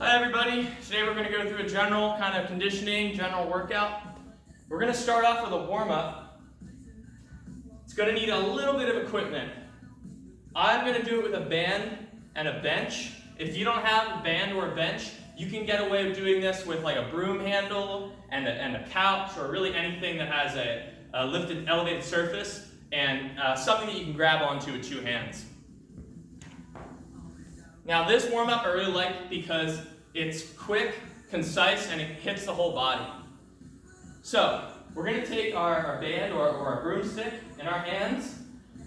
Hi everybody, today we're going to go through a general kind of conditioning, general workout. We're going to start off with a warm-up. It's going to need a little bit of equipment. I'm going to do it with a band and a bench. If you don't have a band or a bench, you can get away with doing this with like a broom handle and a couch, or really anything that has a lifted, elevated surface and something that you can grab onto with two hands. Now this warm-up I really like because it's quick, concise, and it hits the whole body. So we're going to take our band or our broomstick in our hands,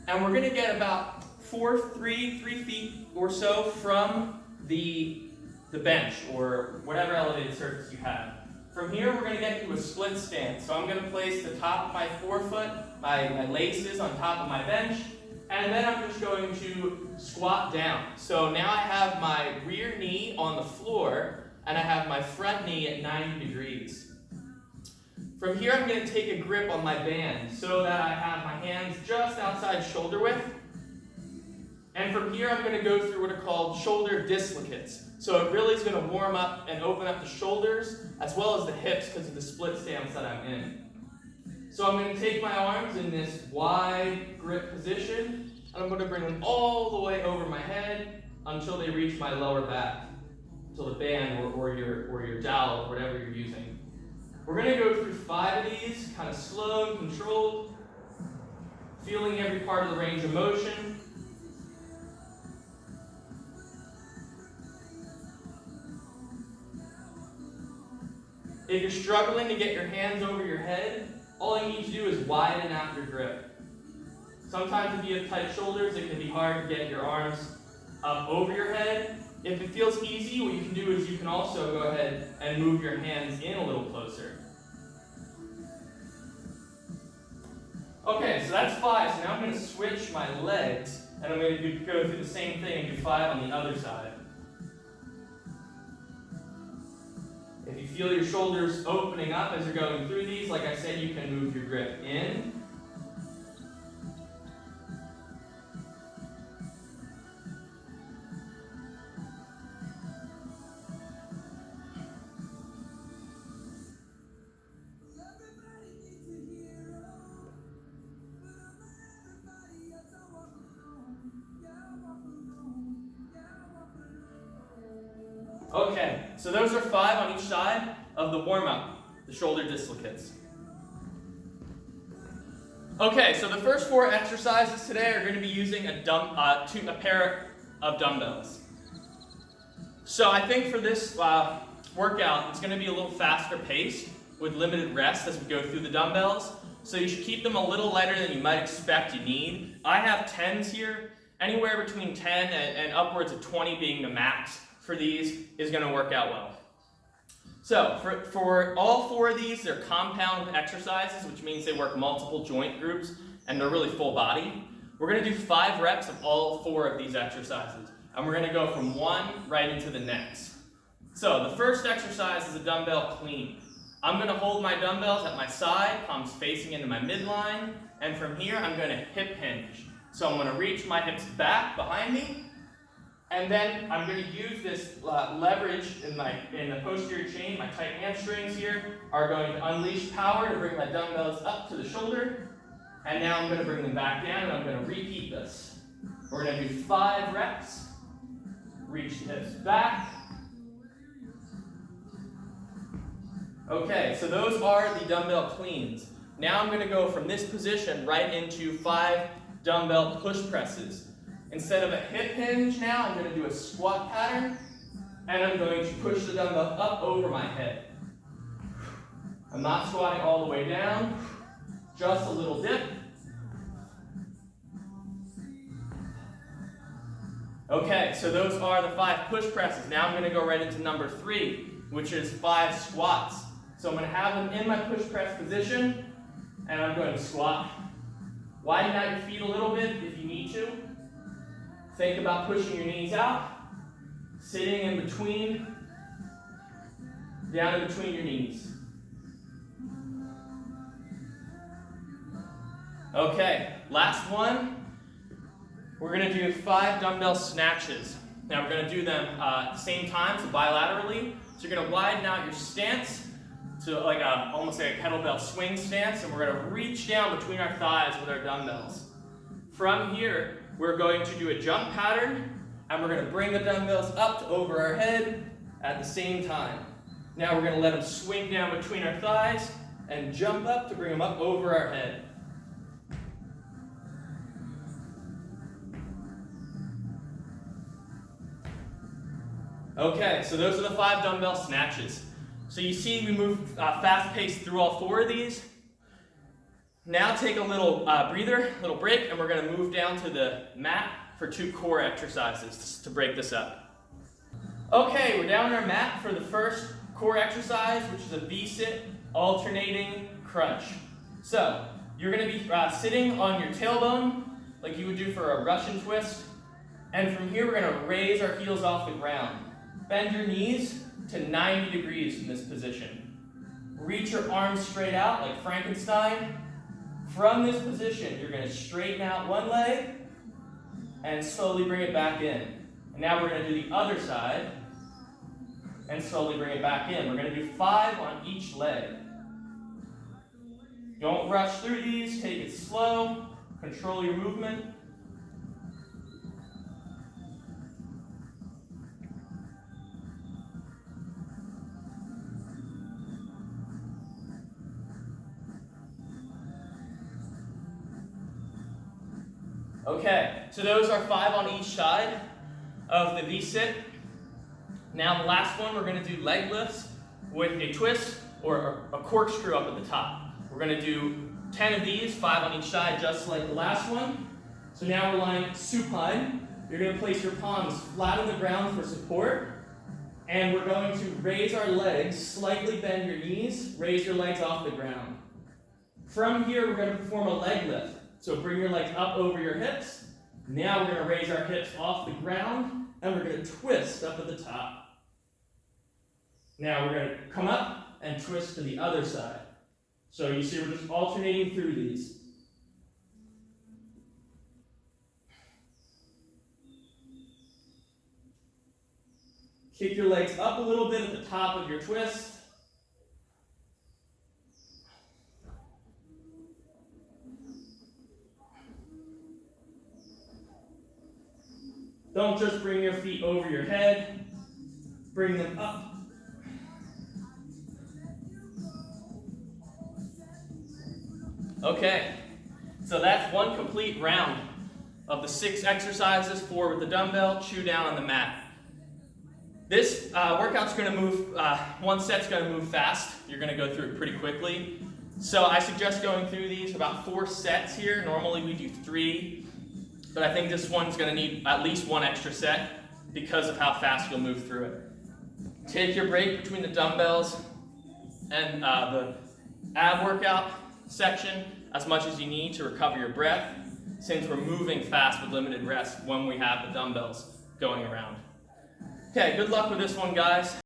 and we're going to get about 3 feet or so from the bench or whatever elevated surface you have. From here we're going to get to a split stance. So I'm going to place the top of my forefoot, my laces on top of my bench, and then I'm just going to squat down. So now I have my rear knee on the floor, and I have my front knee at 90 degrees. From here I'm going to take a grip on my band so that I have my hands just outside shoulder width. And from here I'm going to go through what are called shoulder dislocates. So it really is going to warm up and open up the shoulders as well as the hips because of the split stance that I'm in. So I'm going to take my arms in this wide grip position, and I'm going to bring them all the way over my head until they reach my lower back, until the band or your dowel or whatever you're using. We're going to go through 5 of these, kind of slow and controlled, feeling every part of the range of motion. If you're struggling to get your hands over your head, all you need to do is widen out your grip. Sometimes if you have tight shoulders, it can be hard to get your arms up over your head. If it feels easy, what you can do is you can also go ahead and move your hands in a little closer. Okay, so that's 5. So now I'm going to switch my legs, and I'm going to go through the same thing and do 5 on the other side. If you feel your shoulders opening up as you're going through these, like I said, you can move your grip in. Okay, so those are 5 on each side of the warm-up, the shoulder dislocates. Okay, so the first 4 exercises today are going to be using a pair of dumbbells. So I think for this workout, it's going to be a little faster paced with limited rest as we go through the dumbbells. So you should keep them a little lighter than you might expect you need. I have 10s here, anywhere between 10 and upwards of 20 being the max for these is going to work out well. So for all 4 of these, they're compound exercises, which means they work multiple joint groups and they're really full body. We're going to do 5 reps of all 4 of these exercises, and we're going to go from one right into the next. So the first exercise is a dumbbell clean. I'm going to hold my dumbbells at my side, palms facing into my midline, and from here I'm going to hip hinge. So I'm going to reach my hips back behind me, and then I'm going to use this leverage in the posterior chain. My tight hamstrings here are going to unleash power to bring my dumbbells up to the shoulder. And now I'm going to bring them back down, and I'm going to repeat this. We're going to do 5 reps. Reach the hips back. Okay, so those are the dumbbell cleans. Now I'm going to go from this position right into 5 dumbbell push presses. Instead of a hip hinge now, I'm going to do a squat pattern, and I'm going to push the dumbbell up over my head. I'm not squatting all the way down, just a little dip. Okay, so those are the 5 push presses. Now I'm going to go right into number 3, which is 5 squats. So I'm going to have them in my push press position, and I'm going to squat. Widen out your feet a little bit if you need to. Think about pushing your knees out, sitting in between, down in between your knees. Okay, last one. We're going to do 5 dumbbell snatches. Now we're going to do them at the same time, so bilaterally. So you're going to widen out your stance to like almost like a kettlebell swing stance, and we're going to reach down between our thighs with our dumbbells. From here, we're going to do a jump pattern, and we're going to bring the dumbbells up to over our head at the same time. Now we're going to let them swing down between our thighs and jump up to bring them up over our head. Okay, so those are the 5 dumbbell snatches. So you see we move fast-paced through all 4 of these. Now take a little breather, little break, and we're going to move down to the mat for 2 core exercises to break this up. Okay, we're down on our mat for the first core exercise, which is a V-sit alternating crunch. So you're going to be sitting on your tailbone like you would do for a Russian twist. And from here, we're going to raise our heels off the ground. Bend your knees to 90 degrees in this position. Reach your arms straight out like Frankenstein. From this position, you're going to straighten out one leg and slowly bring it back in. And now we're going to do the other side and slowly bring it back in. We're going to do 5 on each leg. Don't rush through these. Take it slow. Control your movement. Okay, so those are 5 on each side of the V-sit. Now the last one, we're going to do leg lifts with a twist or a corkscrew up at the top. We're going to do 10 of these, 5 on each side, just like the last one. So now we're lying supine. You're going to place your palms flat on the ground for support. And we're going to raise our legs, slightly bend your knees, raise your legs off the ground. From here, we're going to perform a leg lift. So bring your legs up over your hips. Now we're going to raise our hips off the ground, and we're going to twist up at the top. Now we're going to come up and twist to the other side. So you see we're just alternating through these. Kick your legs up a little bit at the top of your twist. Don't just bring your feet over your head, bring them up. Okay, so that's one complete round of the 6 exercises, 4 with the dumbbell, chew down on the mat. This workout's going to move, one set's going to move fast. You're going to go through it pretty quickly. So I suggest going through these about 4 sets here. Normally we do 3. But I think this one's going to need at least 1 extra set because of how fast you'll move through it. Take your break between the dumbbells and the ab workout section as much as you need to recover your breath, since we're moving fast with limited rest when we have the dumbbells going around. Okay, good luck with this one, guys.